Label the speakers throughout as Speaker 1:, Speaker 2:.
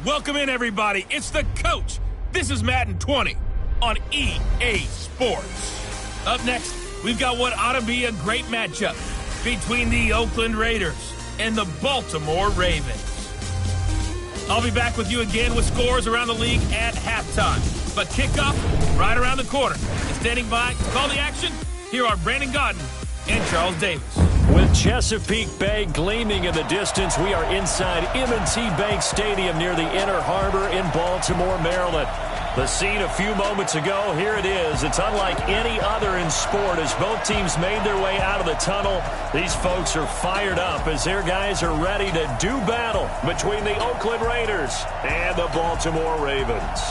Speaker 1: Welcome in, everybody. It's the coach. This is Madden 20 on EA Sports. Up next, we've got what ought to be a great matchup between the Oakland Raiders and the Baltimore Ravens. I'll be back with you again with scores around the league at halftime. But kickoff right around the corner. And standing by to call the action, here are Brandon Gaudin and Charles Davis.
Speaker 2: With Chesapeake Bay gleaming in the distance, we are inside M&T Bank Stadium near the Inner Harbor in Baltimore, Maryland. The scene a few moments ago, here it is. It's unlike any other in sport as both teams made their way out of the tunnel. These folks are fired up as their guys are ready to do battle between the Oakland Raiders and the Baltimore Ravens.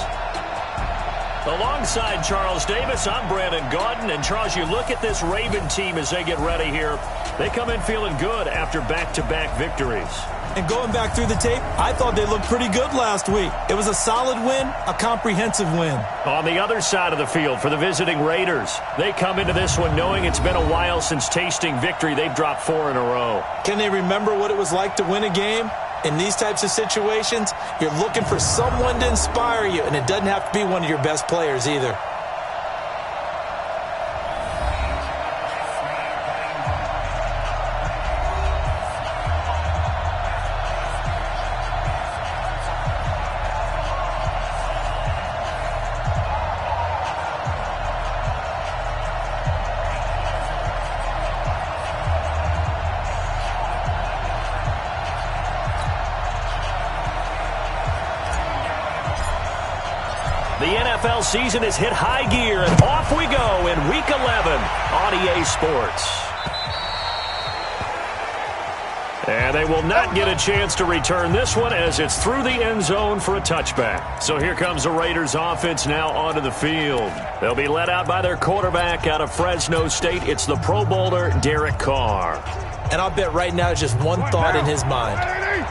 Speaker 2: Alongside Charles Davis, I'm Brandon Gaudin. And Charles, you look at this Raven team as they get ready here. They come in feeling good after back-to-back victories.
Speaker 3: And going back through the tape, I thought they looked pretty good last week. It was a solid win, a comprehensive win.
Speaker 2: On the other side of the field for the visiting Raiders, they come into this one knowing it's been a while since tasting victory. They've dropped 4 in a row.
Speaker 3: Can they remember what it was like to win a game? In these types of situations, you're looking for someone to inspire you, and it doesn't have to be one of your best players either.
Speaker 2: The NFL season has hit high gear, and off we go in Week 11 on EA Sports. And they will not get a chance to return this one as it's through the end zone for a touchback. So here comes the Raiders offense now onto the field. They'll be led out by their quarterback out of Fresno State. It's the Pro Bowler, Derek Carr.
Speaker 3: And I'll bet right now just one thought in his mind.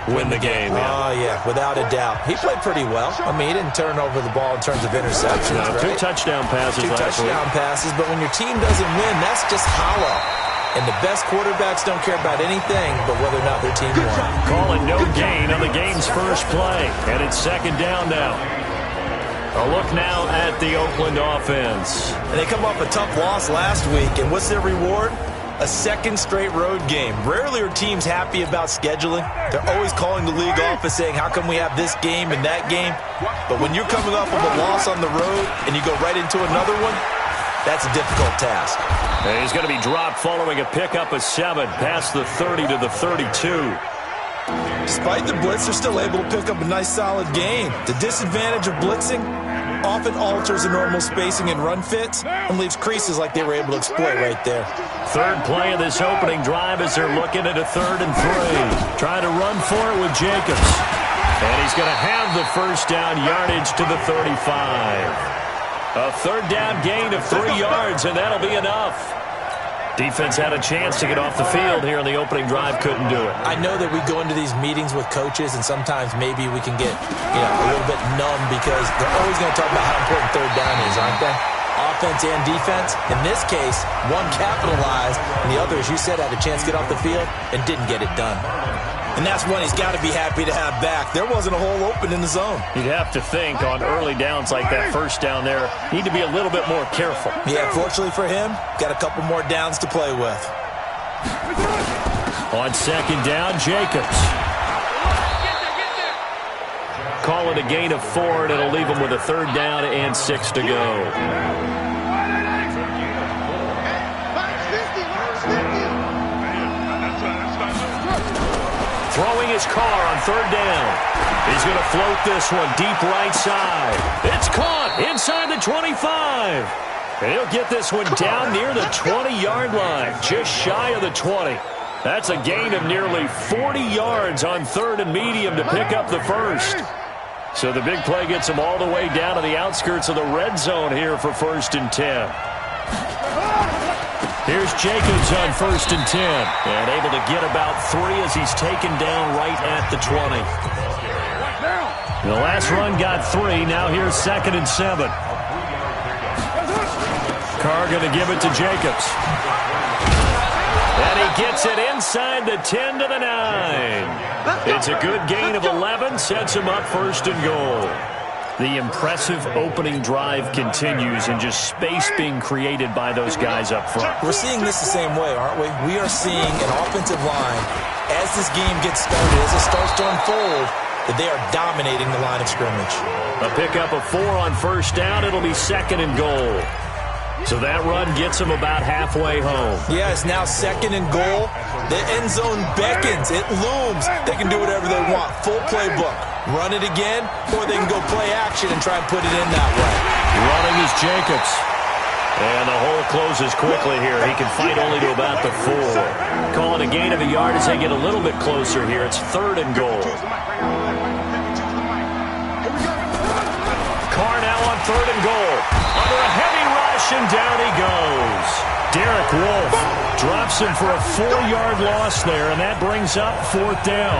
Speaker 2: Win the game.
Speaker 3: Oh, yeah, without a doubt. He played pretty well. I mean, he didn't turn over the ball in terms of interceptions.
Speaker 2: No,
Speaker 3: right?
Speaker 2: 2 touchdown passes last week.
Speaker 3: 2 touchdown passes, but when your team doesn't win, that's just hollow. And the best quarterbacks don't care about anything but whether or not their team won.
Speaker 2: Calling no gain on the game's first play. And it's 2nd down now. A look now at the Oakland offense.
Speaker 3: And they come off a tough loss last week, and what's their reward? A 2nd straight road game. Rarely are teams happy about scheduling. They're always calling the league office saying, how come we have this game and that game? But when you're coming off of a loss on the road and you go right into another one, that's a difficult task.
Speaker 2: And he's going to be dropped following a pickup of 7 past the 30 to the 32.
Speaker 3: Despite the blitz, they're still able to pick up a nice solid gain. The disadvantage of blitzing often alters the normal spacing and run fits and leaves creases like they were able to exploit right there.
Speaker 2: 3rd play of this opening drive as they're looking at a 3rd and 3. Trying to run for it with Jacobs. And he's going to have the first down yardage to the 35. A 3rd down gain of 3 yards, and that'll be enough. Defense had a chance to get off the field here in the opening drive, couldn't do it.
Speaker 3: I know that we go into these meetings with coaches, and sometimes maybe we can get a little bit numb because they're always going to talk about how important 3rd down is, aren't they? Offense and defense. In this case, one capitalized, and the other, as you said, had a chance to get off the field and didn't get it done. And that's one he's got to be happy to have back. There wasn't a hole open in the zone.
Speaker 2: You'd have to think on early downs like that 1st down there, need to be a little bit more careful.
Speaker 3: Yeah, fortunately for him, got a couple more downs to play with.
Speaker 2: On 2nd down, Jacobs. Call it a gain of 4, and it'll leave him with a 3rd down and 6 to go. Throwing his car on 3rd down. He's going to float this one deep right side. It's caught inside the 25. And he'll get this one down near the 20-yard line, just shy of the 20. That's a gain of nearly 40 yards on 3rd and medium to pick up the first. So the big play gets him all the way down to the outskirts of the red zone here for 1st and 10. Here's Jacobs on 1st and 10. And able to get about 3 as he's taken down right at the 20. The last run got 3. Now here's 2nd and 7. Carr going to give it to Jacobs. And he gets it inside the 10 to the 9. It's a good gain of 11, sets him up first and goal. The impressive opening drive continues and just space being created by those guys up front.
Speaker 3: We're seeing this the same way, aren't we? We are seeing an offensive line, as this game gets started, as it starts to unfold, that they are dominating the line of scrimmage.
Speaker 2: A pickup of 4 on first down. It'll be second and goal. So that run gets them about halfway home.
Speaker 3: Yeah, it's now second and goal. The end zone beckons. It looms. They can do whatever they want. Full playbook. Run it again, or they can go play action and try and put it in that way.
Speaker 2: Running is Jacobs. And the hole closes quickly here. He can fight only to about the 4. Call it a gain of a yard as they get a little bit closer here. It's third and goal. Carr now on third and goal. Under a heavy rush, and down he goes. Derek Wolfe drops him for a 4-yard loss there, and that brings up fourth down.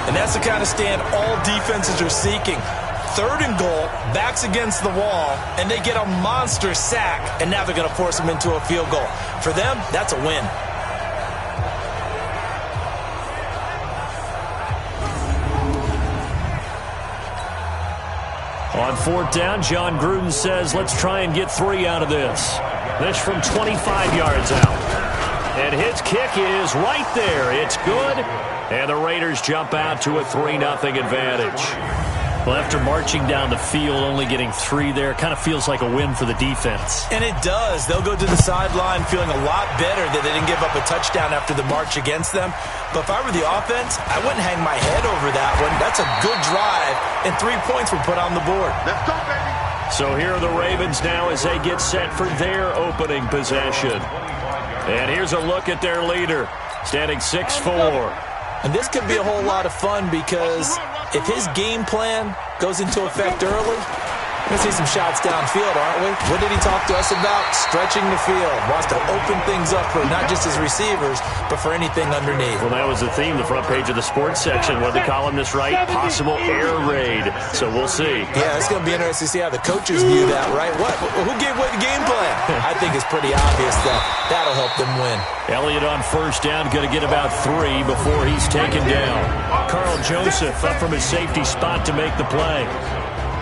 Speaker 3: And that's the kind of stand all defenses are seeking. Third and goal, backs against the wall, and they get a monster sack, and now they're going to force them into a field goal. For them, that's a win.
Speaker 2: On fourth down, John Gruden says, let's try and get 3 out of this. This from 25 yards out. And his kick is right there. It's good. And the Raiders jump out to a 3-0 advantage. Well, after marching down the field, only getting 3 there, kind of feels like a win for the defense.
Speaker 3: And it does. They'll go to the sideline feeling a lot better that they didn't give up a touchdown after the march against them. But if I were the offense, I wouldn't hang my head over that one. That's a good drive, and 3 points were put on the board.
Speaker 4: Let's go, baby.
Speaker 2: So here are the Ravens now as they get set for their opening possession. And here's a look at their leader, standing 6'4".
Speaker 3: And this could be a whole lot of fun because if his game plan goes into effect early, we're going to see some shots downfield, aren't we? What did he talk to us about? Stretching the field. Wants to open things up for not just his receivers, but for anything underneath.
Speaker 2: Well, that was the theme, the front page of the sports section. What did the columnist write? Possible air raid. So we'll see.
Speaker 3: Yeah, it's going to be interesting to see how the coaches view that, right? What? Who gave away the game plan? I think it's pretty obvious that that'll help them win.
Speaker 2: Elliott on first down, going to get about 3 before he's taken down. Carl Joseph up from his safety spot to make the play.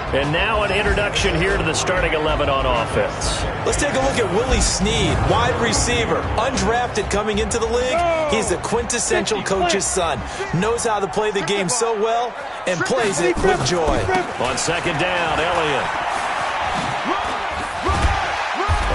Speaker 2: And now an introduction here to the starting 11 on offense.
Speaker 3: Let's take a look at Willie Snead, wide receiver, undrafted coming into the league. He's the quintessential coach's son. Knows how to play the game so well and plays it with joy.
Speaker 2: On second down, Elliott.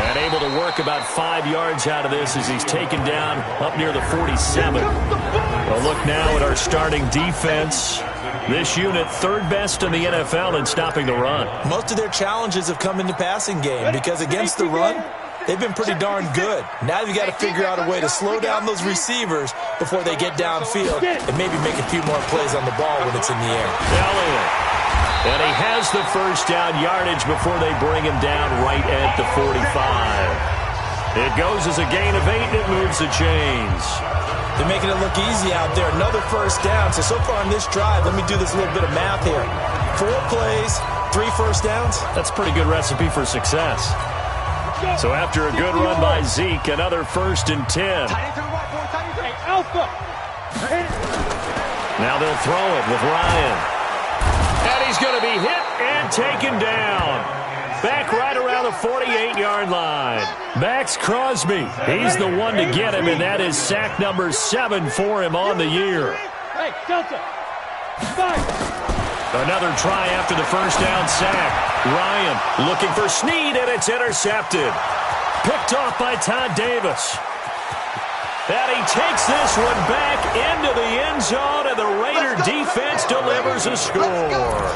Speaker 2: And able to work about 5 yards out of this as he's taken down up near the 47. A look now at our starting defense. This unit, third best in the NFL in stopping the run.
Speaker 3: Most of their challenges have come in the passing game because against the run, they've been pretty darn good. Now they've got to figure out a way to slow down those receivers before they get downfield and maybe make a few more plays on the ball when it's in the air.
Speaker 2: Elliott. And he has the first down yardage before they bring him down right at the 45. It goes as a gain of 8, and it moves the chains.
Speaker 3: They're making it look easy out there. Another first down. So far on this drive, let me do this little bit of math here. 4 plays, 3 first downs.
Speaker 2: That's a pretty good recipe for success. So after a good run by Zeke, another 1st and 10. Now they'll throw it with Ryan. And he's going to be hit and taken down. Back right around the 48-yard line. Max Crosby. He's the one to get him, and that is sack number 7 for him on the year.
Speaker 5: Hey, Delta.
Speaker 2: Another try after the first down sack. Ryan looking for Snead, and it's intercepted. Picked off by Todd Davis. And he takes this one back into the end zone, and the Raider defense delivers a score.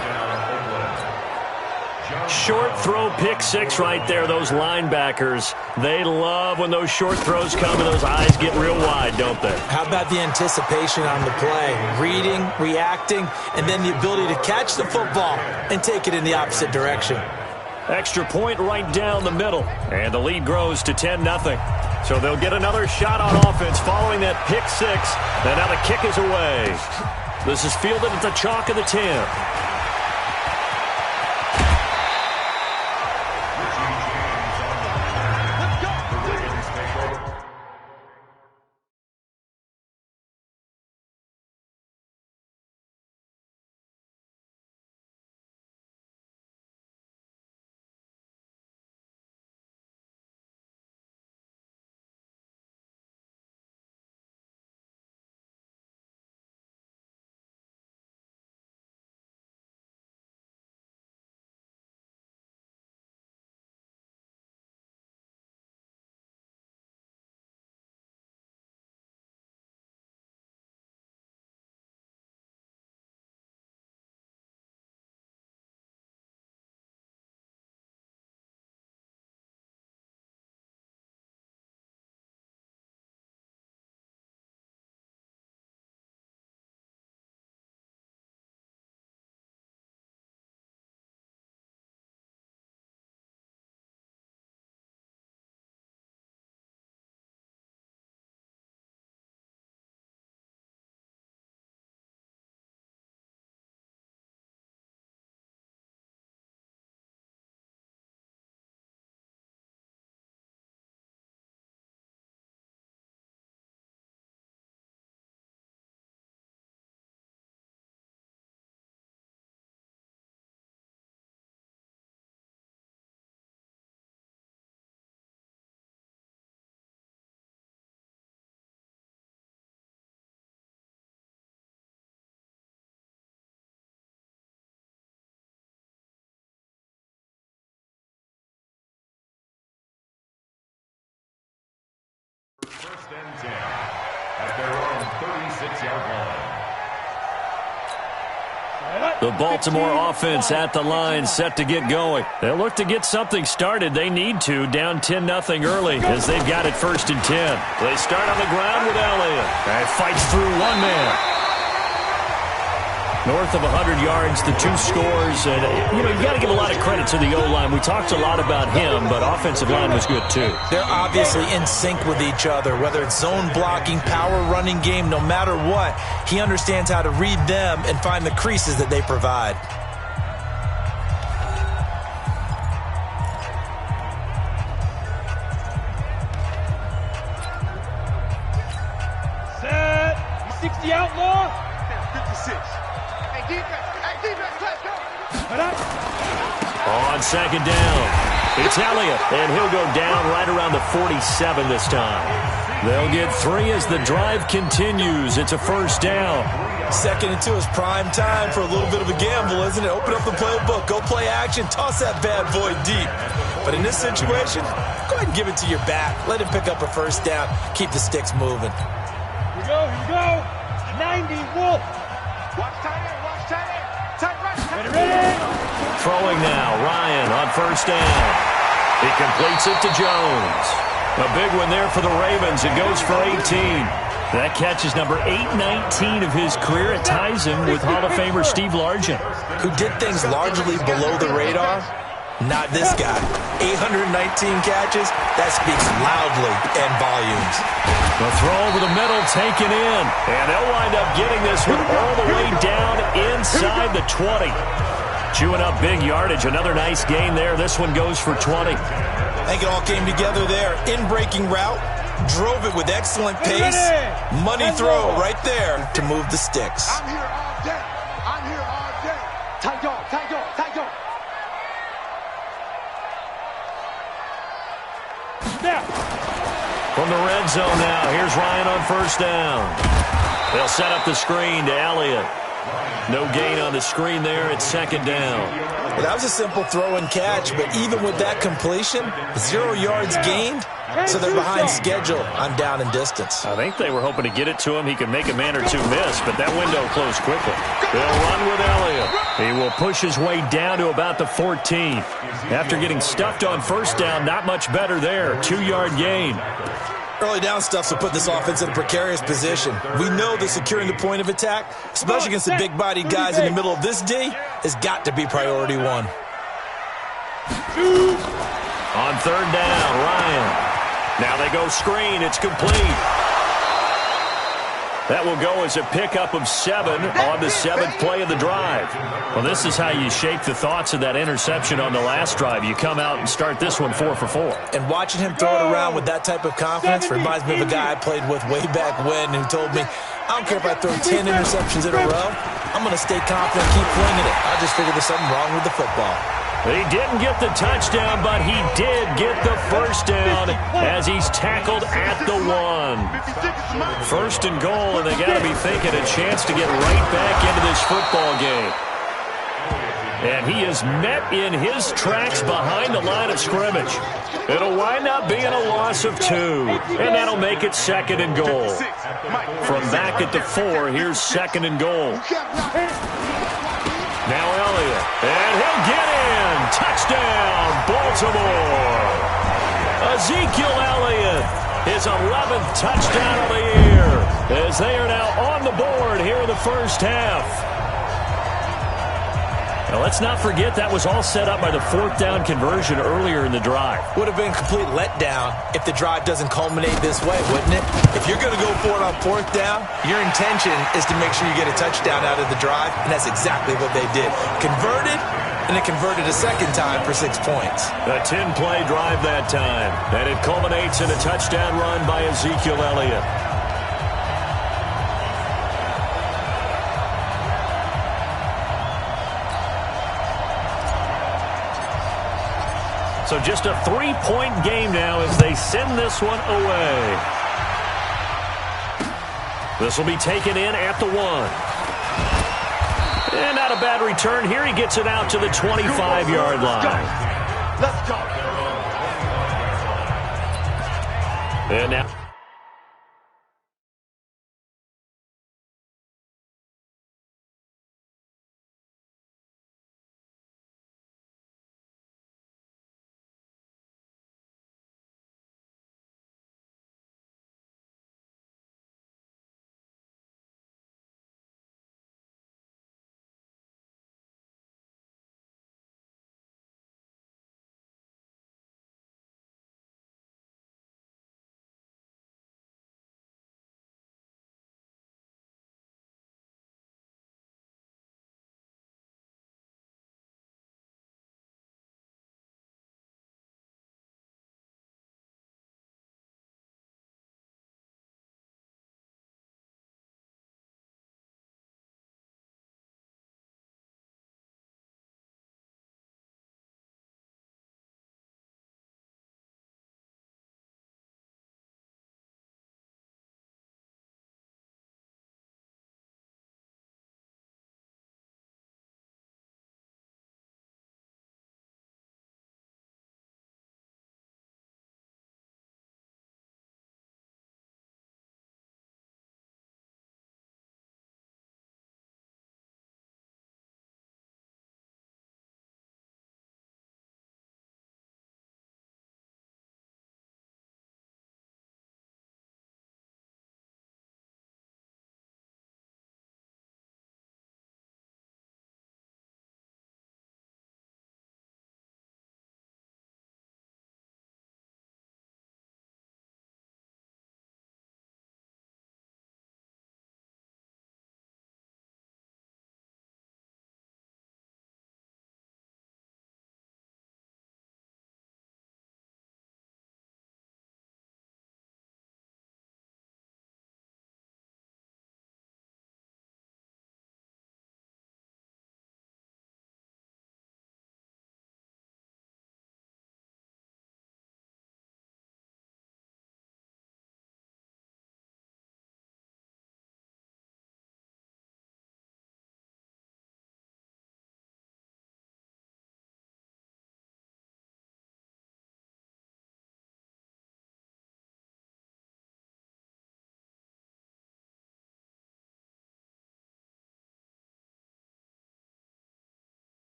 Speaker 2: Short throw, pick 6 right there. Those linebackers, they love when those short throws come and those eyes get real wide, don't they?
Speaker 3: How about the anticipation on the play? Reading, reacting, and then the ability to catch the football and take it in the opposite direction.
Speaker 2: Extra point right down the middle, and the lead grows to 10-0. So they'll get another shot on offense following that pick 6, and now the kick is away. This is fielded at the chalk of the 10. The Baltimore offense at the line, set to get going. They'll look to get something started. They need to, down 10-0 early, as they've got it 1st and 10. They start on the ground with Elliott. And fights through one man. North of 100 yards, the 2 scores. And, you got to give a lot of credit to the O-line. We talked a lot about him, but offensive line was good, too.
Speaker 3: They're obviously in sync with each other, whether it's zone blocking, power running game, no matter what. He understands how to read them and find the creases that they provide.
Speaker 4: Set. 60 outlaw. 56.
Speaker 2: On 2nd down, it's Elliott, and he'll go down right around the 47 this time. They'll get 3 as the drive continues. It's a 1st down.
Speaker 3: 2nd and 2 is prime time for a little bit of a gamble, isn't it? Open up the playbook, go play action, toss that bad boy deep. But in this situation, go ahead and give it to your back. Let him pick up a 1st down. Keep the sticks moving.
Speaker 4: Here we go. 90 Wolf. Watch tight end. Tight right. Ready.
Speaker 2: Throwing now, Ryan on 1st down. He completes it to Jones. A big one there for the Ravens. It goes for 18. That catch is number 819 of his career. It ties him with Hall of Famer Steve Largent,
Speaker 3: who did things largely below the radar. Not this guy. 819 catches. That speaks loudly and volumes.
Speaker 2: The throw over the middle taken in. And they'll wind up getting this one all the way down inside the 20. Chewing up big yardage. Another nice gain there. This one goes for 20.
Speaker 3: I think it all came together there. In-breaking route. Drove it with excellent pace. Money throw right there to move the sticks.
Speaker 4: I'm here all day. Tight dog.
Speaker 2: From the red zone now, here's Ryan on 1st down. They'll set up the screen to Elliott. No gain on the screen there. It's 2nd down.
Speaker 3: Well, that was a simple throw and catch, but even with that completion, 0 yards gained, so they're behind schedule on down and distance.
Speaker 2: I think they were hoping to get it to him. He could make a man or 2 miss, but that window closed quickly. They'll run with Elliott. He will push his way down to about the 14. After getting stuffed on 1st down, not much better there. 2-yard gain.
Speaker 3: Early down stuff will put this offense in a precarious position. We know that securing the point of attack, especially against the big-bodied guys in the middle of this D, has got to be priority 1.
Speaker 2: On 3rd down, Ryan. Now they go screen. It's complete. That will go as a pickup of 7 on the 7th play of the drive. Well, this is how you shape the thoughts of that interception on the last drive. You come out and start this one 4 for 4.
Speaker 3: And watching him throw it around with that type of confidence reminds me of a guy I played with way back when who told me, I don't care if I throw 10 interceptions in a row. I'm going to stay confident and keep flinging it. I just figured there's something wrong with the football.
Speaker 2: He didn't get the touchdown, but he did get the 1st down as he's tackled at the 1. 1st and goal, and they got to be thinking a chance to get right back into this football game. And he is met in his tracks behind the line of scrimmage. It'll wind up being a loss of 2, and that'll make it 2nd and goal. From back at the 4, here's 2nd and goal. Now Elliott, and he'll get in. Touchdown, Baltimore. Ezekiel Elliott, his 11th touchdown of the year, as they are now on the board here in the 1st half. Now, let's not forget that was all set up by the 4th down conversion earlier in the drive.
Speaker 3: Would have been a complete letdown if the drive doesn't culminate this way, wouldn't it? If you're going to go for it on 4th down, your intention is to make sure you get a touchdown out of the drive, and that's exactly what they did. Converted, and it converted a 2nd time for 6 points.
Speaker 2: A 10-play drive that time, and it culminates in a touchdown run by Ezekiel Elliott. So just a 3-point game now as they send this one away. This will be taken in at the 1. And not a bad return here. He gets it out to the 25-yard line.
Speaker 4: Let's go.
Speaker 2: And now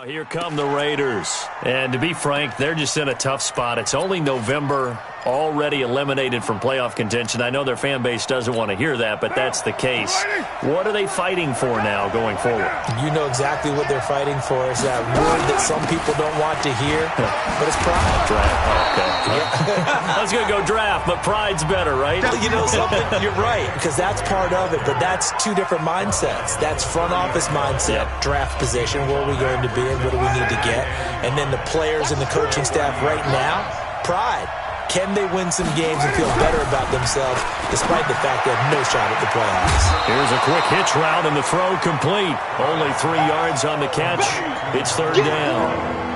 Speaker 2: Here come the Raiders. And to be frank, they're just in a tough spot. It's only November, already eliminated from playoff contention. I know their fan base doesn't want to hear that, but that's the case. What are they fighting for now going forward?
Speaker 3: You know exactly what they're fighting for. Is that word that some people don't want to hear, but it's pride.
Speaker 2: Draft. Okay. I was going to go draft, but pride's better, right?
Speaker 3: You know something? You're right, because that's part of it, but that's two different mindsets. That's front office mindset, draft position, where are we going to be and what do we need to get? And then the players and the coaching staff right now, pride. Can they win some games and feel better about themselves despite the fact they have no shot at the playoffs?
Speaker 2: Here's a quick hitch route and the throw complete. Only 3 yards on the catch. It's third down.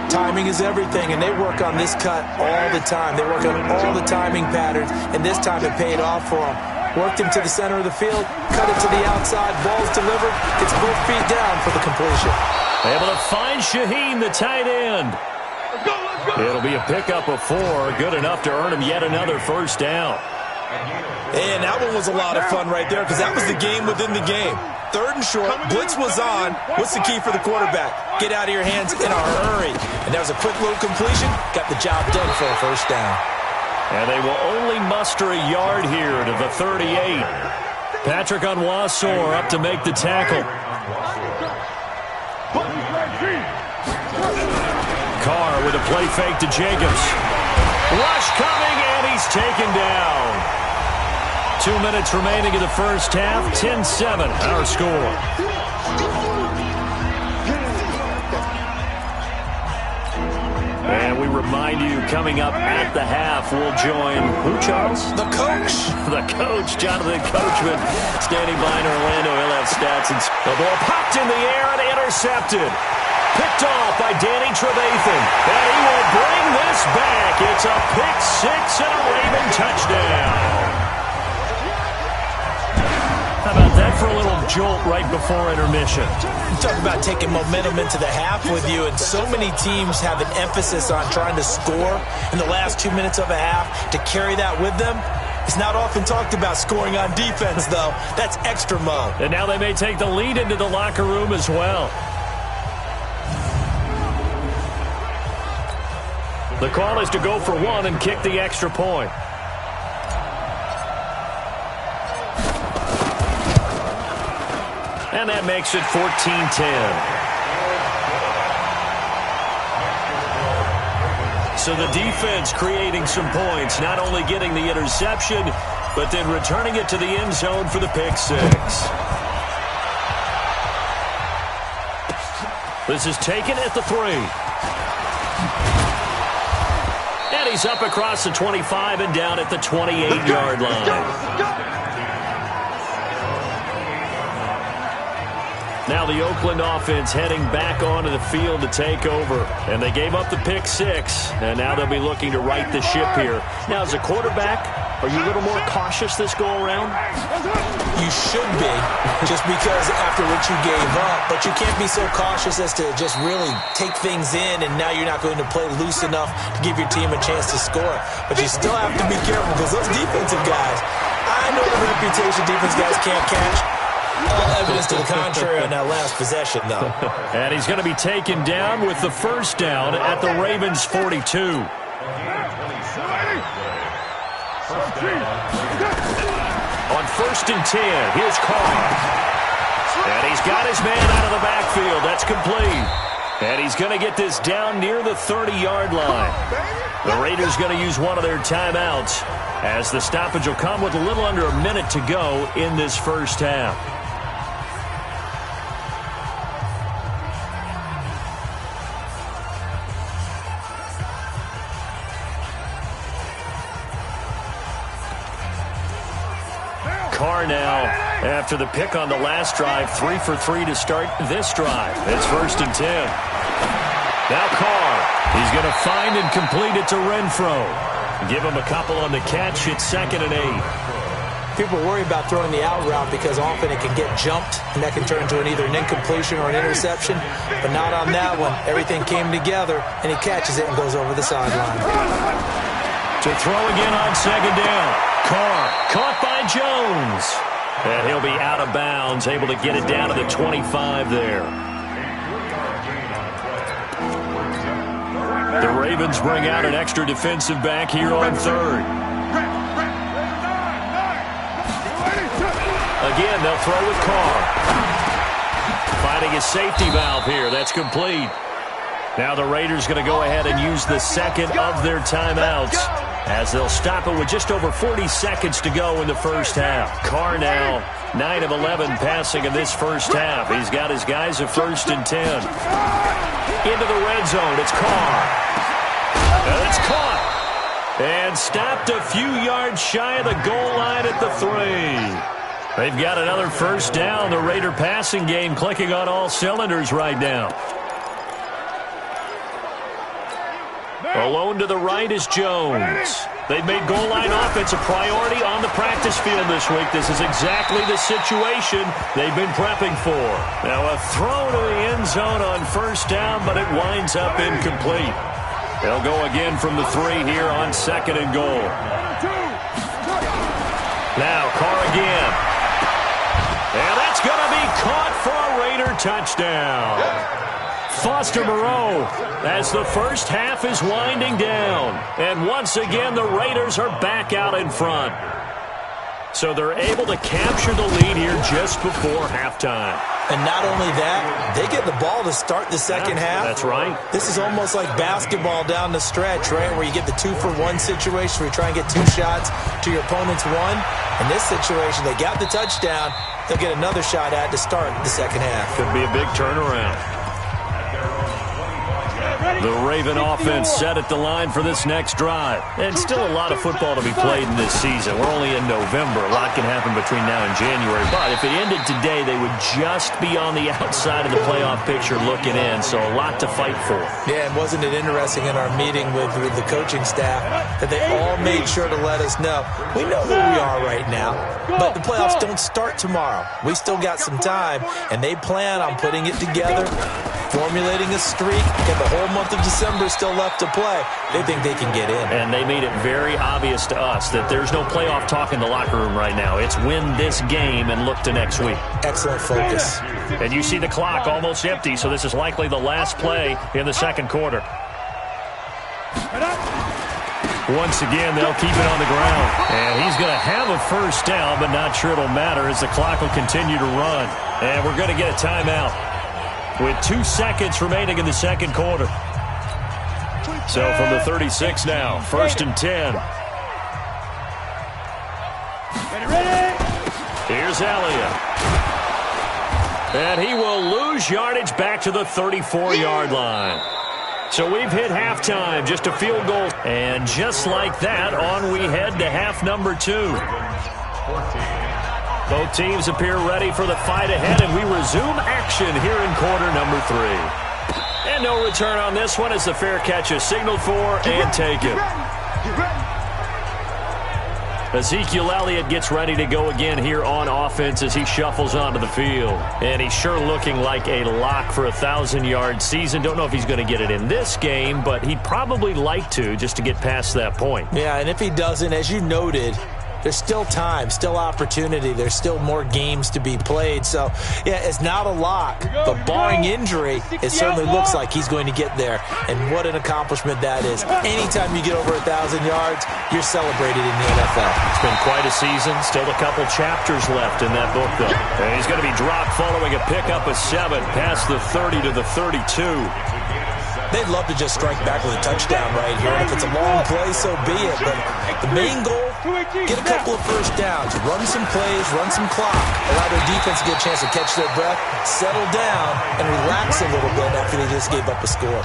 Speaker 3: Timing is everything, and they work on this cut all the time. They work on all the timing patterns, and this time it paid off for them. Worked him to the center of the field, cut it to the outside, ball's delivered, gets both feet down for the completion.
Speaker 2: Able to find Shaheen, the tight end. It'll be a pickup of 4, good enough to earn him yet another first down.
Speaker 3: And that one was a lot of fun right there because that was the game within the game. 3rd and short, blitz was on. What's the key for the quarterback? Get out of your hands in a hurry. And that was a quick little completion. Got the job done for a first down.
Speaker 2: And they will only muster a yard here to the 38. Patrick Onwuasor up to make the tackle. Carr with a play fake to Jacobs. Rush coming, and he's taken down. 2 minutes remaining in the first half. 10-7, our score. And we remind you, coming up at the half, we'll join who, Charles?
Speaker 3: The coach.
Speaker 2: The coach, Jonathan Coachman, standing by in Orlando. He'll have stats. And the ball popped in the air and intercepted. Picked off by Danny Trevathan. And he will bring this back. It's a pick 6 and a Raven touchdown. How about that for a little jolt right before intermission?
Speaker 3: You talk about taking momentum into the half with you, and so many teams have an emphasis on trying to score in the last 2 minutes of a half to carry that with them. It's not often talked about scoring on defense, though. That's extra mode.
Speaker 2: And now they may take the lead into the locker room as well. The call is to go for 1 and kick the extra point. And that makes it 14-10. So the defense creating some points, not only getting the interception, but then returning it to the end zone for the pick 6. This is taken at the 3. And he's up across the 25 and down at the 28-yard line. Now the Oakland offense heading back onto the field to take over. And they gave up the pick 6, and now they'll be looking to right the ship here. Now, as a quarterback, are you a little more cautious this go-around?
Speaker 3: You should be, just because after what you gave up. But you can't be so cautious as to just really take things in, and now you're not going to play loose enough to give your team a chance to score. But you still have to be careful because those defensive guys, I know the reputation defense guys can't catch. All evidence to the contrary on that last possession, though.
Speaker 2: And he's going to be taken down with the first down at the Ravens' 42. On 1st and 10, here's Carr. And he's got his man out of the backfield. That's complete. And he's going to get this down near the 30-yard line. The Raiders going to use one of their timeouts as the stoppage will come with a little under a minute to go in this first half. Carr now, after the pick on the last drive, 3 for 3 to start this drive. It's 1st and 10. Now Carr, he's going to find and complete it to Renfro. Give him a couple on the catch. It's 2nd and 8.
Speaker 3: People worry about throwing the out route because often it can get jumped, and that can turn into either an incompletion or an interception. But not on that one. Everything came together, and he catches it and goes over the sideline.
Speaker 2: To throw again on 2nd down. Carr caught by Jones. And he'll be out of bounds, able to get it down to the 25 there. The Ravens bring out an extra defensive back here on third. Again, they'll throw with Carr. Finding a safety valve here. That's complete. Now the Raiders going to go ahead and use the second of their timeouts as they'll stop it with just over 40 seconds to go in the first half. Carr now 9 of 11 passing in this first half. He's got his guys at 1st and 10. Into the red zone. It's Carr. It's caught. And stopped a few yards shy of the goal line at the 3. They've got another first down. The Raider passing game clicking on all cylinders right now. Alone to the right is Jones. They've made goal line offense a priority on the practice field this week. This is exactly the situation they've been prepping for. Now a throw to the end zone on first down, but it winds up incomplete. They'll go again from the 3 here on 2nd and goal. Now Carr again. And that's going to be caught for a Raider touchdown. Foster Moreau as the first half is winding down. And once again, the Raiders are back out in front. So they're able to capture the lead here just before halftime.
Speaker 3: And not only that, they get the ball to start the second half.
Speaker 2: That's right.
Speaker 3: This is almost like basketball down the stretch, right, where you get the 2-for-1 situation where you try and get 2 shots to your opponent's 1. In this situation, they got the touchdown. They'll get another shot at to start the second half.
Speaker 2: Could be a big turnaround. The Raven offense set at the line for this next drive. And still a lot of football to be played in this season. We're only in November. A lot can happen between now and January. But if it ended today, they would just be on the outside of the playoff picture looking in. So a lot to fight for.
Speaker 3: Yeah, and wasn't it interesting in our meeting with the coaching staff that they all made sure to let us know, we know who we are right now, but the playoffs don't start tomorrow. We still got some time, and they plan on putting it together, formulating a streak, and the whole month of December is still left to play. They think they can get in.
Speaker 2: And they made it very obvious to us that there's no playoff talk in the locker room right now. It's win this game and look to next week.
Speaker 3: Excellent focus.
Speaker 2: And you see the clock almost empty, so this is likely the last play in the second quarter. Once again, they'll keep it on the ground. And he's going to have a first down, but not sure it'll matter as the clock will continue to run. And we're going to get a timeout with 2 seconds remaining in the second quarter. So from the 36 now, 1st and 10. Here's Elliott. And he will lose yardage back to the 34-yard line. So we've hit halftime, just a field goal. And just like that, on we head to half number 2. Both teams appear ready for the fight ahead, and we resume action here in quarter number 3. And no return on this one as the fair catch is signaled for and taken. Ezekiel Elliott gets ready to go again here on offense as he shuffles onto the field. And he's sure looking like a lock for a 1,000-yard season. Don't know if he's going to get it in this game, but he'd probably like to just to get past that point.
Speaker 3: Yeah, and if he doesn't, as you noted, there's still time, still opportunity. There's still more games to be played. So, yeah, it's not a lock. But barring injury, it certainly looks like he's going to get there. And what an accomplishment that is. Anytime you get over 1,000 yards, you're celebrated in the NFL.
Speaker 2: It's been quite a season. Still a couple chapters left in that book, though. And he's going to be dropped following a pickup of 7 past the 30 to the 32.
Speaker 3: They'd love to just strike back with a touchdown right here. And if it's a long play, so be it. But the main goal, get a couple of first downs, run some plays, run some clock, allow their defense to get a chance to catch their breath, settle down, and relax a little bit after they just gave up a score.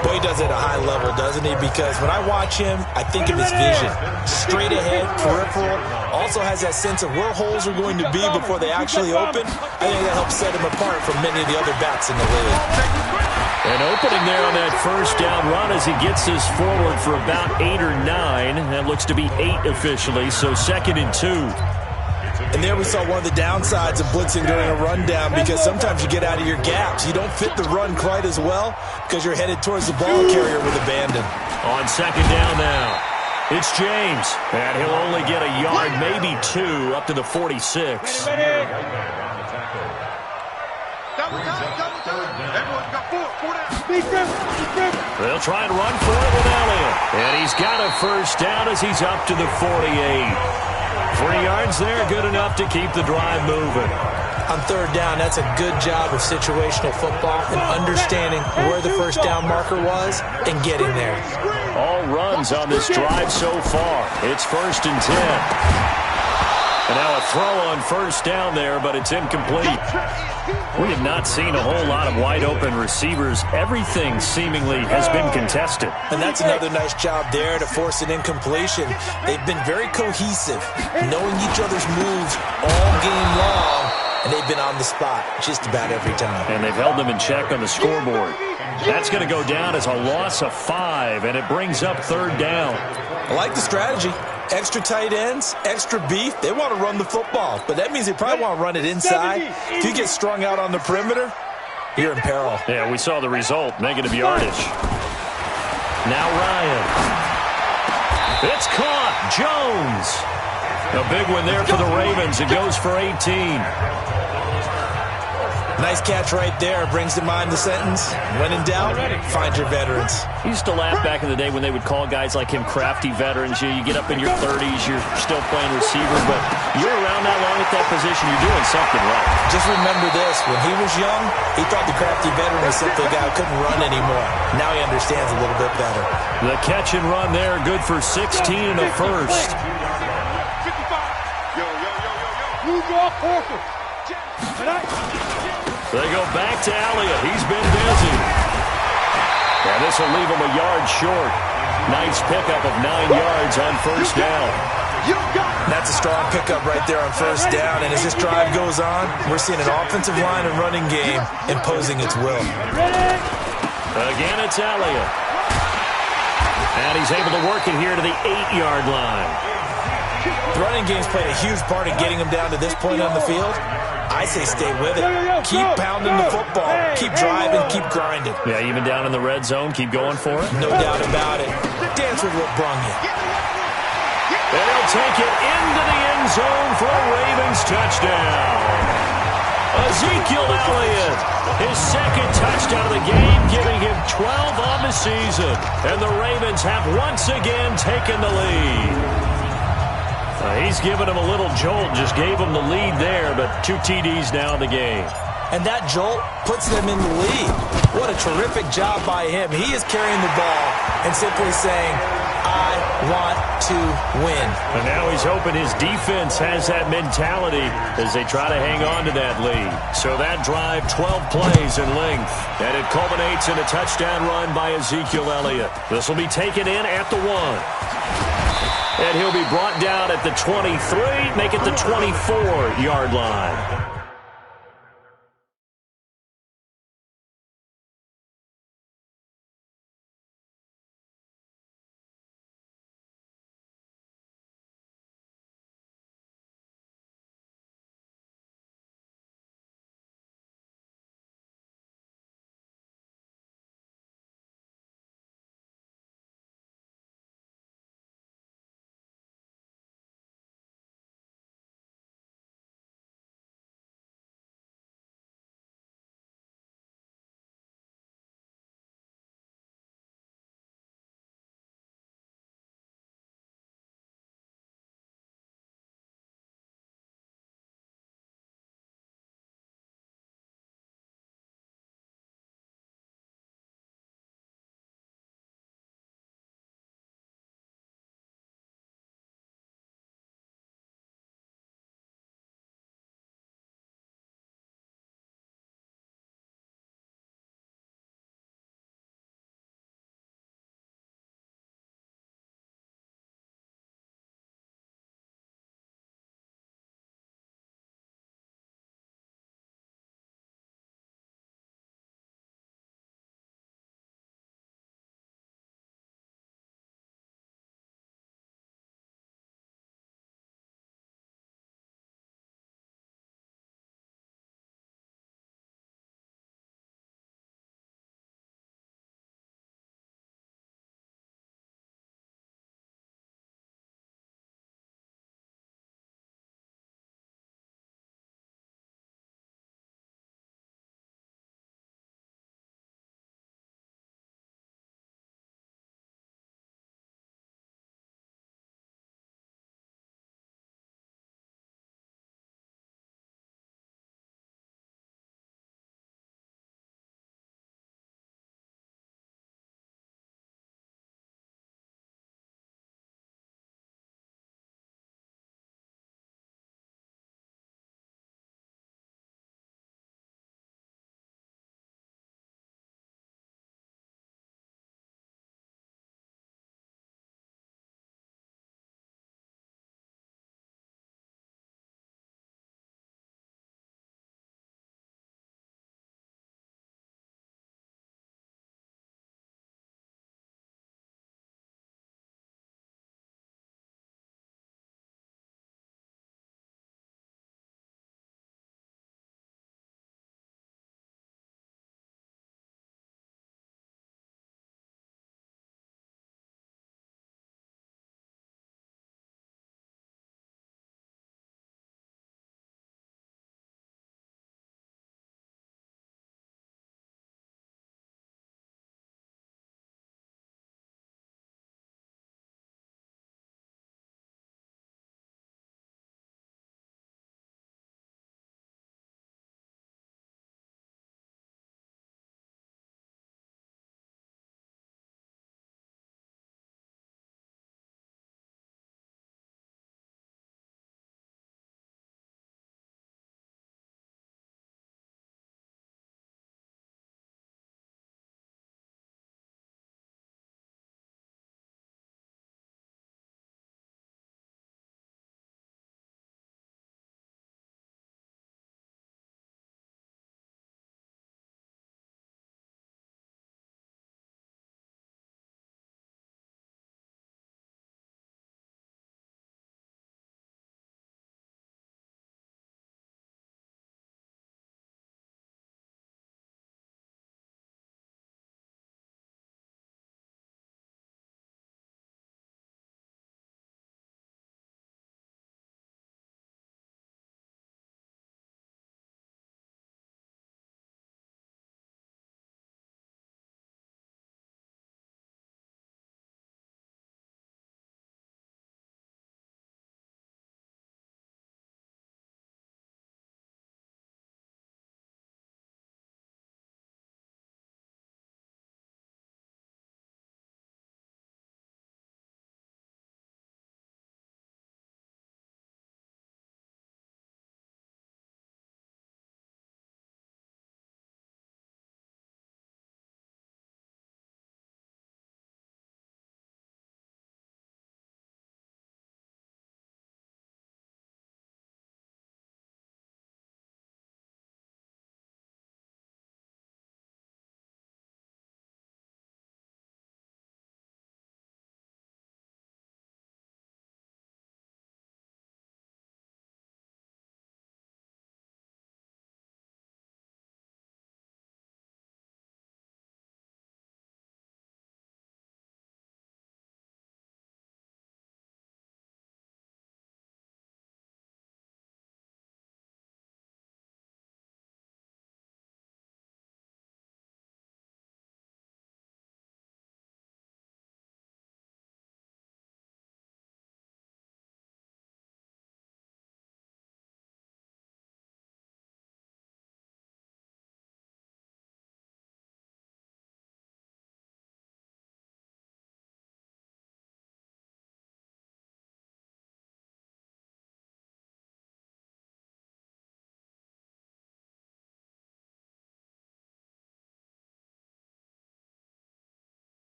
Speaker 3: Boy, he does it at a high level, doesn't he? Because when I watch him, I think of his vision. Straight ahead, peripheral, also has that sense of where holes are going to be before they actually open. I think that helps set him apart from many of the other backs in the league.
Speaker 2: An opening there on that first down run as he gets this forward for about 8 or 9. That looks to be 8 officially, so 2nd and 2.
Speaker 3: And there we saw one of the downsides of blitzing during a rundown because sometimes you get out of your gaps. You don't fit the run quite as well because you're headed towards the ball carrier with abandon.
Speaker 2: On 2nd down now, it's James. And he'll only get a yard, maybe 2, up to the 46.
Speaker 4: Double time. Everyone go.
Speaker 2: They'll try and run for it with Elliott. And he's got a first down as he's up to the 48. 3 yards there, good enough to keep the drive moving.
Speaker 3: On third down, that's a good job of situational football and understanding where the first down marker was and getting there.
Speaker 2: All runs on this drive so far. It's 1st and 10. And now a throw on first down there, but it's incomplete. We have not seen a whole lot of wide-open receivers. Everything seemingly has been contested.
Speaker 3: And that's another nice job there to force an incompletion. They've been very cohesive, knowing each other's moves all game long, and they've been on the spot just about every time.
Speaker 2: And they've held them in check on the scoreboard. That's going to go down as a loss of 5, and it brings up third down.
Speaker 3: I like the strategy. Extra tight ends, extra beef. They want to run the football, but that means they probably want to run it inside. If you get strung out on the perimeter, you're in peril.
Speaker 2: Yeah, we saw the result. Negative yardage. Now Ryan. It's caught. Jones. A big one there for the Ravens. It goes for 18.
Speaker 3: Nice catch right there. Brings to mind the sentence, when in doubt, find your veterans.
Speaker 2: I used to laugh back in the day when they would call guys like him crafty veterans. You get up in your 30s, you're still playing receiver, but you're around that long at that position, you're doing something right.
Speaker 3: Just remember this. When he was young, he thought the crafty veteran was simply a guy who couldn't run anymore. Now he understands a little bit better.
Speaker 2: The catch and run there, good for 16 and a first. They go back to Elliott. He's been busy. And this will leave him a yard short. Nice pickup of 9 yards on first down.
Speaker 3: That's a strong pickup right there on first down. And as this drive goes on, we're seeing an offensive line and running game imposing its will.
Speaker 2: Again, it's Elliott. And he's able to work it here to the 8-yard line.
Speaker 3: The running game's played a huge part in getting him down to this point on the field. I say stay with it. Keep pounding the football. Keep driving. Keep grinding.
Speaker 2: Yeah, even down in the red zone, keep going for it.
Speaker 3: No doubt about it. Dance with what brung you.
Speaker 2: They'll take it into the end zone for a Ravens touchdown. Ezekiel Elliott, his second touchdown of the game, giving him 12 on the season. And the Ravens have once again taken the lead. He's given him a little jolt, just gave him the lead there, but 2 TDs now in the game.
Speaker 3: And that jolt puts them in the lead. What a terrific job by him. He is carrying the ball and simply saying, I want to win.
Speaker 2: And now he's hoping his defense has that mentality as they try to hang on to that lead. So that drive, 12 plays in length, and it culminates in a touchdown run by Ezekiel Elliott. This will be taken in at the 1. And he'll be brought down at the 23, make it the 24-yard line.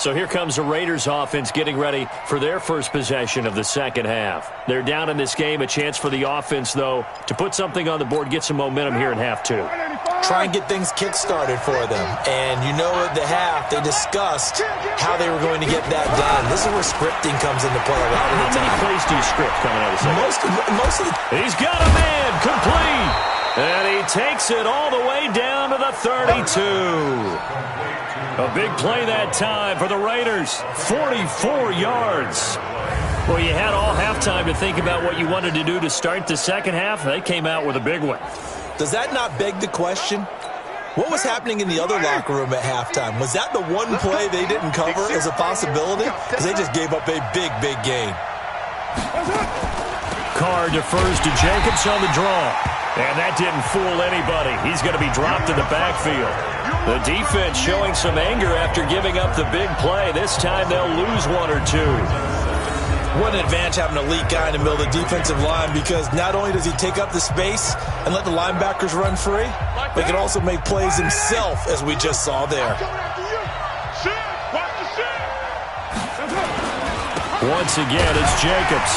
Speaker 2: So here comes the Raiders offense getting ready for their first possession of the second half. They're down in this game. A chance for the offense, though, to put something on the board, get some momentum here in half two.
Speaker 3: Try and get things kick-started for them. And you know at the half, they discussed how they were going to get that done. This is where scripting comes into play a lot of the time.
Speaker 2: How many plays do you script coming out of the second?
Speaker 3: Most of the...
Speaker 2: He's got a man complete. And he takes it all the way down to the 32. A big play that time for the Raiders. 44 yards. Well, you had all halftime to think about what you wanted to do to start the second half. They came out with a big one.
Speaker 3: Does that not beg the question? What was happening in the other locker room at halftime? Was that the one play they didn't cover as a possibility? Because they just gave up a big, big gain.
Speaker 2: Carr defers to Jacobs on the draw. And that didn't fool anybody. He's going to be dropped in the backfield. The defense showing some anger after giving up the big play. This time they'll lose one or two.
Speaker 3: What an advantage having an elite guy in the middle of the defensive line, because not only does he take up the space and let the linebackers run free, but he can also make plays himself, as we just saw there.
Speaker 2: Once again, it's Jacobs.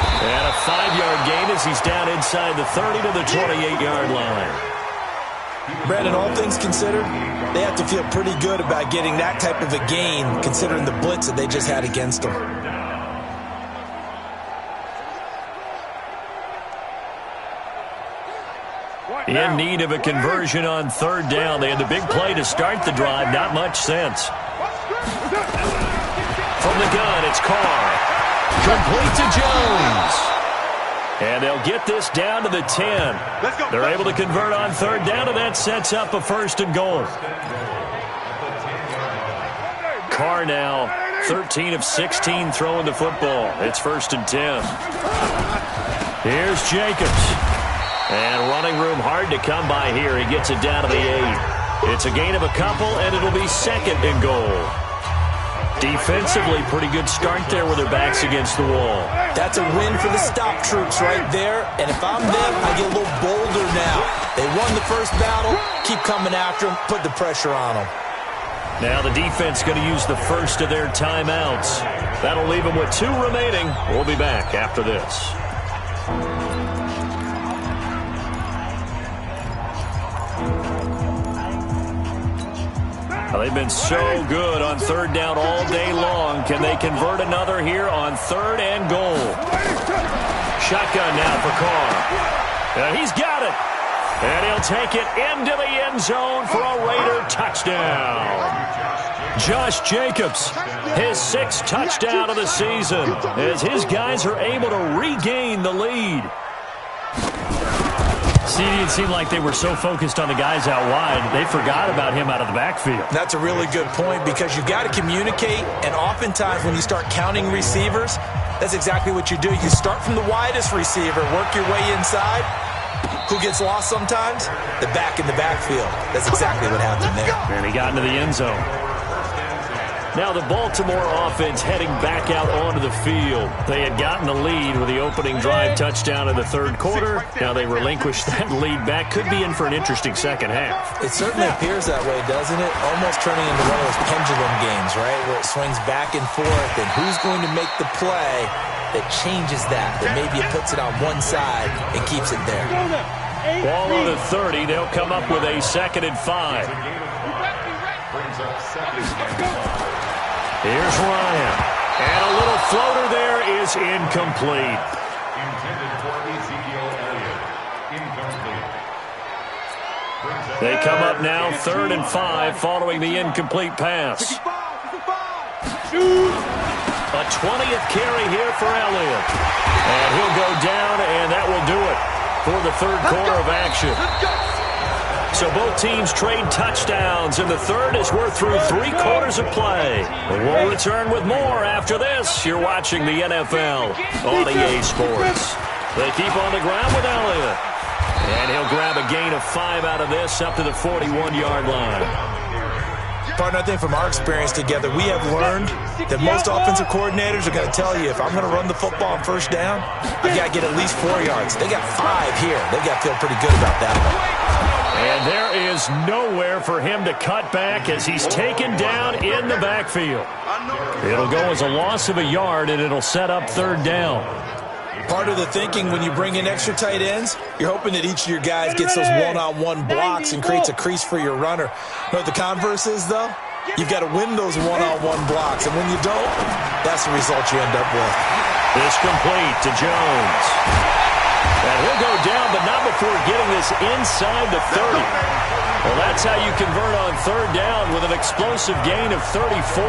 Speaker 2: And a 5-yard gain as he's down inside the 30 to the 28-yard line.
Speaker 3: Brandon, all things considered, they have to feel pretty good about getting that type of a gain, considering the blitz that they just had against them.
Speaker 2: In need of a conversion on third down. They had the big play to start the drive. Not much sense. From the gun, it's Carr. Complete to Jones. And they'll get this down to the 10. They're able to convert on third down, and that sets up a first and goal. Carr now 13 of 16 throwing the football. It's first and 10. Here's Jacobs. And running room hard to come by here. He gets it down to the 8. It's a gain of a couple, and it'll be second and goal. Defensively, pretty good start there with their backs against the wall.
Speaker 3: That's a win for the stop troops right there. And if I'm them, I get a little bolder now. They won the first battle. Keep coming after them. Put the pressure on them.
Speaker 2: Now the defense going to use the first of their timeouts. That'll leave them with 2 remaining. We'll be back after this. They've been so good on third down all day long. Can they convert another here on third and goal? Shotgun now for Carr. And he's got it. And he'll take it into the end zone for a Raider touchdown. Josh Jacobs, his 6th touchdown of the season, as his guys are able to regain the lead. See, it seemed like they were so focused on the guys out wide, they forgot about him out of the backfield.
Speaker 3: That's a really good point, because you've got to communicate, and oftentimes when you start counting receivers, that's exactly what you do. You start from the widest receiver, work your way inside. Who gets lost sometimes? The back in the backfield. That's exactly what happened there.
Speaker 2: And he got into the end zone. Now the Baltimore offense heading back out onto the field. They had gotten the lead with the opening drive touchdown in the third quarter. Now they relinquished that lead back. Could be in for an interesting second half.
Speaker 3: It certainly appears that way, doesn't it? Almost turning into one of those pendulum games, right? Where it swings back and forth, and who's going to make the play that changes that maybe it puts it on one side and keeps it there.
Speaker 2: Ball on the 30. They'll come up with a 2nd and 5. Here's Ryan. And a little floater there is incomplete. They come up now 3rd and 5 following the incomplete pass. A 20th carry here for Elliott. And he'll go down, and that will do it for the third quarter of action. So both teams trade touchdowns, and the third as we're through 3 quarters of play. We'll return with more after this. You're watching the NFL on EA Sports. They keep on the ground with Elliott. And he'll grab a gain of 5 out of this up to the 41-yard line.
Speaker 3: Partner, I think from our experience together, we have learned that most offensive coordinators are going to tell you, if I'm going to run the football on first down, I've got to get at least 4 yards. They got 5 here. They got to feel pretty good about that one.
Speaker 2: And there is nowhere for him to cut back as he's taken down in the backfield. It'll go as a loss of a yard, and it'll set up third down.
Speaker 3: Part of the thinking when you bring in extra tight ends, you're hoping that each of your guys gets those one-on-one blocks and creates a crease for your runner. You know what the converse is, though? You've got to win those one-on-one blocks, and when you don't, that's the result you end up with.
Speaker 2: This complete to Jones. And he'll go down, but not before getting this inside the 30. Well, that's how you convert on third down with an explosive gain of 34.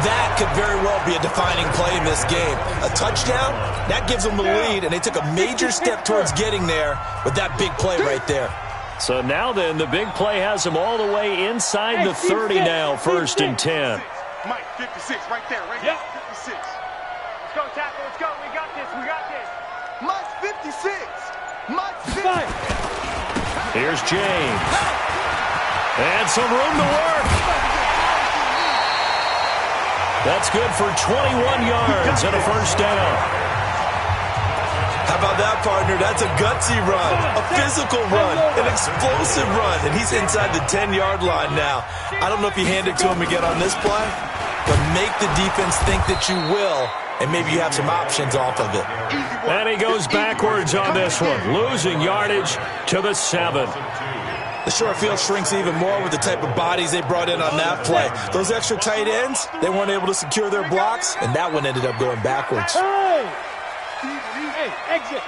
Speaker 3: That could very well be a defining play in this game. A touchdown, that gives them the lead, and they took a major step towards getting there with that big play right there.
Speaker 2: So now then, the big play has them all the way inside the 30 now, 1st and 10.
Speaker 4: Mike, 56, right there, right here, 56. Let's go, tackle, let's go, we got this, we got this. Mike's 56, Mike's 50.
Speaker 2: Here's James. And some room to work. That's good for 21 yards and a first down.
Speaker 3: How about that, partner? That's a gutsy run, a physical run, an explosive run, and he's inside the 10-yard line now. I don't know if you hand it to him again on this play, but make the defense think that you will, and maybe you have some options off of it.
Speaker 2: And he goes backwards on this one, losing yardage to the 7.
Speaker 3: The short field shrinks even more with the type of bodies they brought in on that play. Those extra tight ends, they weren't able to secure their blocks, and that one ended up going backwards.
Speaker 4: Hey, exit.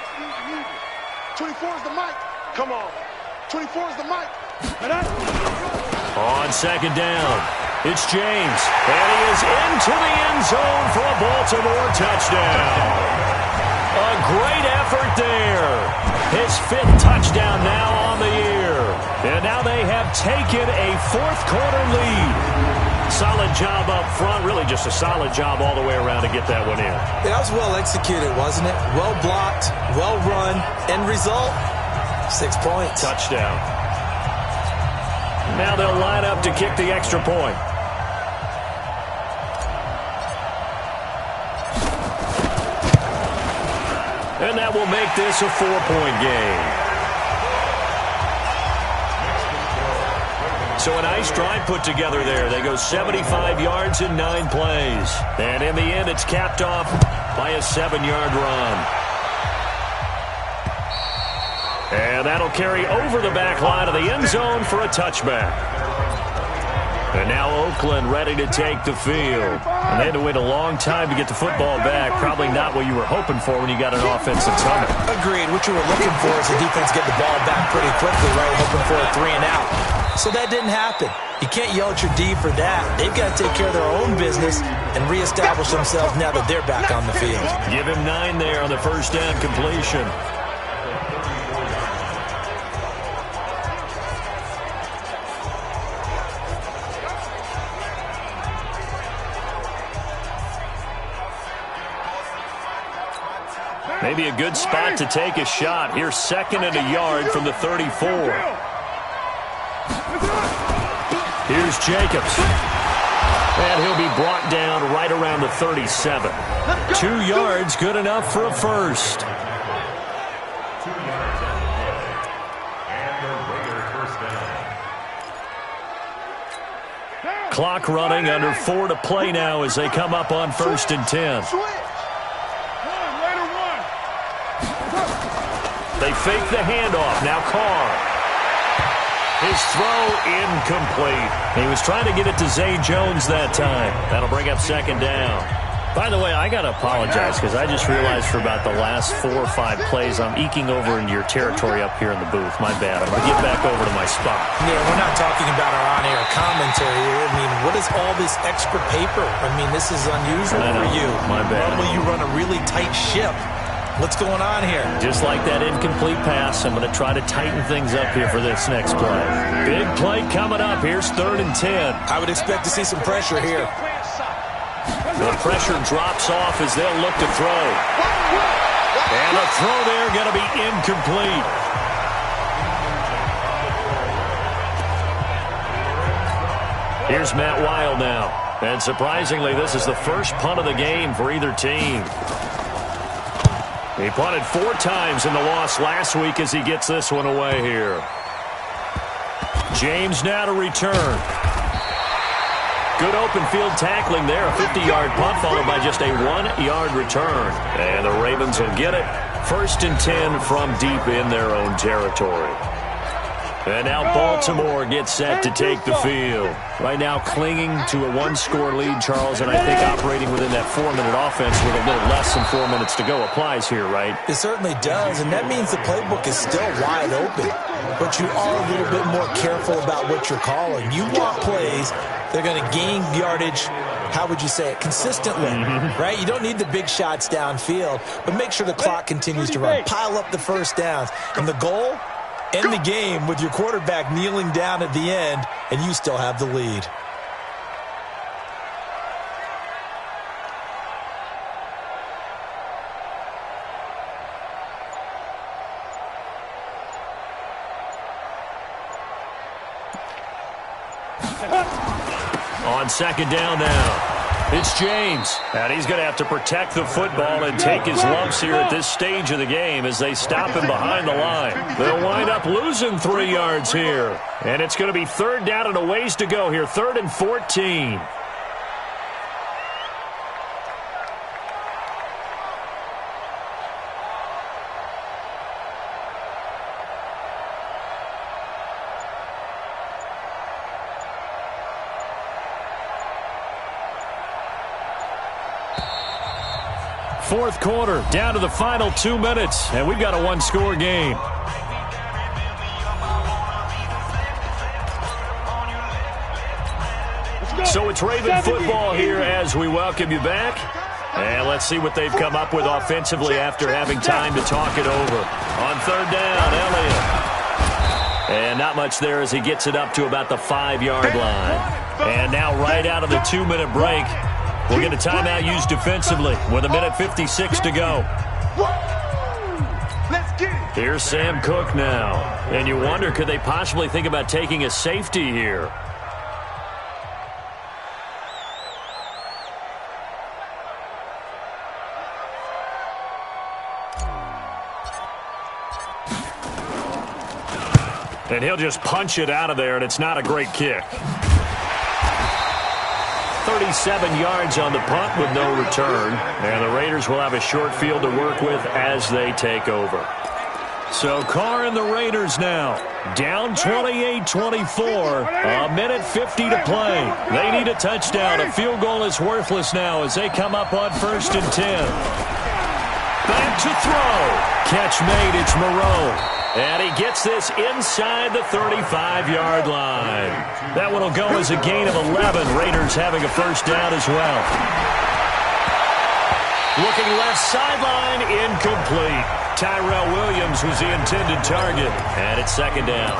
Speaker 4: 24 is the mic. Come on. 24 is the mic.
Speaker 2: On second down, it's James. And he is into the end zone for a Baltimore touchdown. A great effort there. His 5th touchdown now on the year. And now they have taken a 4th-quarter lead. Solid job up front. Really just a solid job all the way around to get that one in.
Speaker 3: Yeah, that was well executed, wasn't it? Well blocked, well run. End result, 6 points.
Speaker 2: Touchdown. Now they'll line up to kick the extra point. And that will make this a 4-point game. So a nice drive put together there. They go 75 yards in 9 plays. And in the end, it's capped off by a 7-yard run. And that'll carry over the back line of the end zone for a touchback. And now Oakland ready to take the field. And they had to wait a long time to get the football back. Probably not what you were hoping for when you got an offensive tunnel.
Speaker 3: Agreed. What you were looking for is the defense get the ball back pretty quickly, right? Hoping for a 3-and-out. So that didn't happen. You can't yell at your D for that. They've got to take care of their own business and reestablish themselves now that they're back on the field.
Speaker 2: Give him 9 there on the first down completion. Maybe a good spot to take a shot. Here's 2nd and a yard from the 34. Here's Jacobs. And he'll be brought down right around the 37. 2 yards, good enough for a first. Clock running, under 4 to play now as they come up on 1st and 10. They fake the handoff. Now Carr. His throw incomplete. He was trying to get it to Zay Jones that time. That'll bring up 2nd down. By the way, I got to apologize because I just realized for about the last 4 or 5 plays I'm eking over into your territory up here in the booth. My bad. I'm going to get back over to my spot.
Speaker 3: Yeah, we're not talking about our on-air commentary here. I mean, what is all this extra paper? I mean, this is unusual for you.
Speaker 2: My bad.
Speaker 3: Normally you run a really tight ship. What's going on here?
Speaker 2: Just like that incomplete pass, I'm going to try to tighten things up here for this next play. Big play coming up. Here's 3rd and 10.
Speaker 3: I would expect to see some pressure here.
Speaker 2: The pressure drops off as they'll look to throw. And a throw there going to be incomplete. Here's Matt Wild now. And surprisingly, this is the first punt of the game for either team. He punted 4 times in the loss last week as he gets this one away here. James now to return. Good open field tackling there. A 50-yard punt followed by just a 1-yard return. And the Ravens will get it. 1st and 10 from deep in their own territory. And now Baltimore gets set to take the field. Right now clinging to a 1-score lead, Charles, and I think operating within that 4-minute offense with a little less than 4 minutes to go applies here, right?
Speaker 3: It certainly does, and that means the playbook is still wide open. But you are a little bit more careful about what you're calling. You want plays, they're going to gain yardage, how would you say it, consistently, right? You don't need the big shots downfield, but make sure the clock continues to run. Pile up the first downs. And the goal? End the game with your quarterback kneeling down at the end, and you still have the lead.
Speaker 2: On 2nd down now. It's James, and he's going to have to protect the football and take his lumps here at this stage of the game as they stop him behind the line. They'll wind up losing 3 yards here, and it's going to be 3rd down and a ways to go here, 3rd and 14. Fourth quarter, down to the final 2 minutes, and we've got a 1-score game. So it's Raven football here as we welcome you back. And let's see what they've come up with offensively after having time to talk it over. On 3rd down, Elliott. And not much there as he gets it up to about the 5-yard line. And now right out of the 2-minute break, we'll get a timeout used defensively with 1:56 to go. Here's Sam Cook now. And you wonder, could they possibly think about taking a safety here? And he'll just punch it out of there, and it's not a great kick. 37 yards on the punt with no return. And the Raiders will have a short field to work with as they take over. So Carr and the Raiders now down 28-24. 1:50 to play. They need a touchdown. A field goal is worthless now as they come up on 1st and 10. Back to throw. Catch made. It's Moreau. And he gets this inside the 35-yard line. That one will go as a gain of 11. Raiders having a 1st down as well. Looking left sideline, incomplete. Tyrell Williams was the intended target. And it's 2nd down.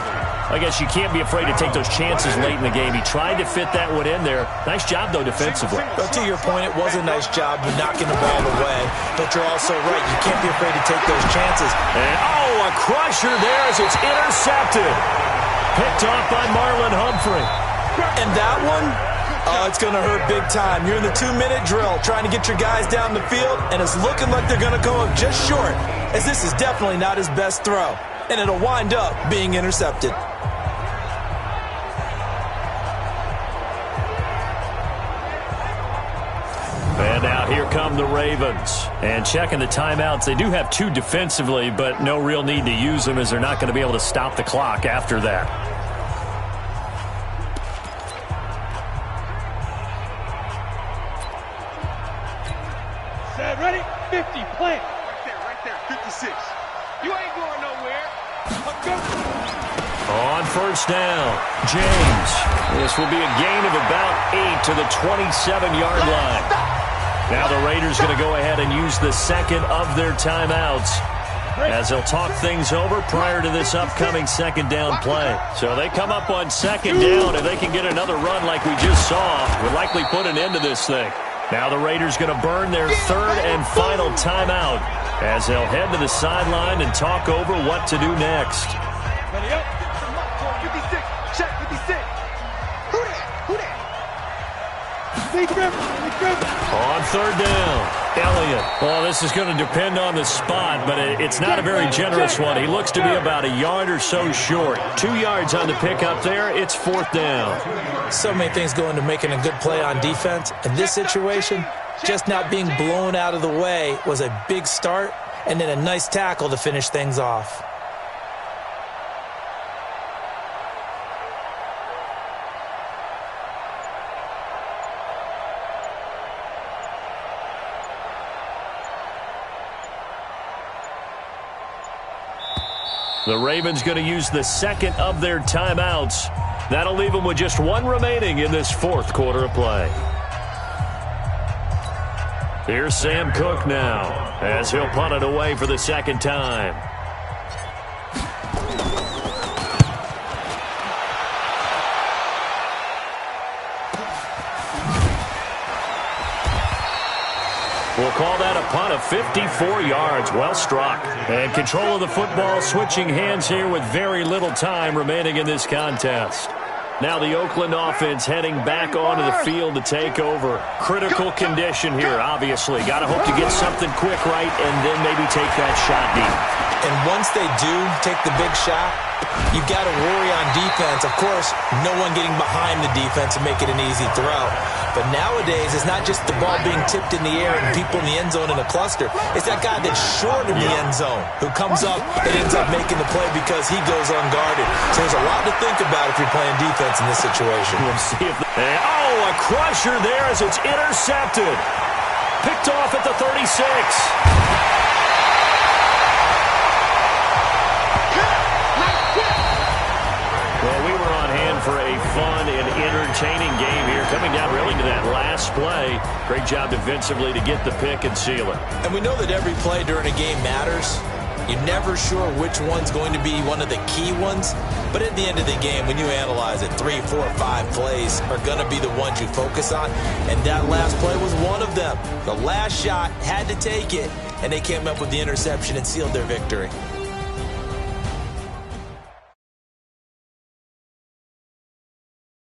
Speaker 2: I guess you can't be afraid to take those chances late in the game. He tried to fit that one in there. Nice job, though, defensively.
Speaker 3: But to your point, it was a nice job of knocking the ball away. But you're also right. You can't be afraid to take those chances.
Speaker 2: And, oh, a crusher there as it's intercepted. Picked off by Marlon Humphrey.
Speaker 3: And that one, oh, it's going to hurt big time. You're in the 2-minute drill trying to get your guys down the field, and it's looking like they're going to come up just short, as this is definitely not his best throw. And it'll wind up being intercepted.
Speaker 2: And now here come the Ravens. And checking the timeouts, they do have 2 defensively, but no real need to use them as they're not going to be able to stop the clock after that.
Speaker 5: Set, ready? 50, plant.
Speaker 4: Right there, 56.
Speaker 5: You ain't going nowhere.
Speaker 2: On 1st down, James. This will be a gain of about 8 to the 27-yard line. Now the Raiders going to go ahead and use the 2nd of their timeouts as they'll talk things over prior to this upcoming 2nd down play. So they come up on 2nd down, and they can get another run like we just saw. Would likely put an end to this thing. Now the Raiders going to burn their 3rd and final timeout as they'll head to the sideline and talk over what to do next.
Speaker 5: Ready up.
Speaker 4: 56. Check 56. Who that?
Speaker 5: Big River.
Speaker 2: On 3rd down, Elliott. Well, this is going to depend on the spot, but it's not a very generous one. He looks to be about a yard or so short. 2 yards on the pickup there. It's 4th down.
Speaker 3: So many things go into making a good play on defense. In this situation, just not being blown out of the way was a big start, and then a nice tackle to finish things off.
Speaker 2: The Ravens going to use the second of their timeouts. That'll leave them with just 1 remaining in this 4th quarter of play. Here's Sam Cook now as he'll punt it away for the 2nd time. We'll call that a punt of 54 yards. Well struck. And control of the football switching hands here with very little time remaining in this contest. Now the Oakland offense heading back onto the field to take over. Critical condition here, obviously. Got to hope to get something quick right and then maybe take that shot deep.
Speaker 3: And once they do take the big shot, you've got to worry on defense. Of course, no one getting behind the defense and make it an easy throw. But nowadays, it's not just the ball being tipped in the air and people in the end zone in a cluster. It's that guy that's short in the end zone who comes up and ends up making the play because he goes unguarded. So there's a lot to think about if you're playing defense in this situation.
Speaker 2: We'll see if a crusher there as it's intercepted. Picked off at the 36. Well, we were on hand for a fun and entertaining game here. Coming down really to that last play. Great job defensively to get the pick and seal it.
Speaker 3: And we know that every play during a game matters. You're never sure which one's going to be one of the key ones. But at the end of the game, when you analyze it, 3, 4, 5 plays are going to be the ones you focus on. And that last play was one of them. The last shot had to take it, and they came up with the interception and sealed their victory.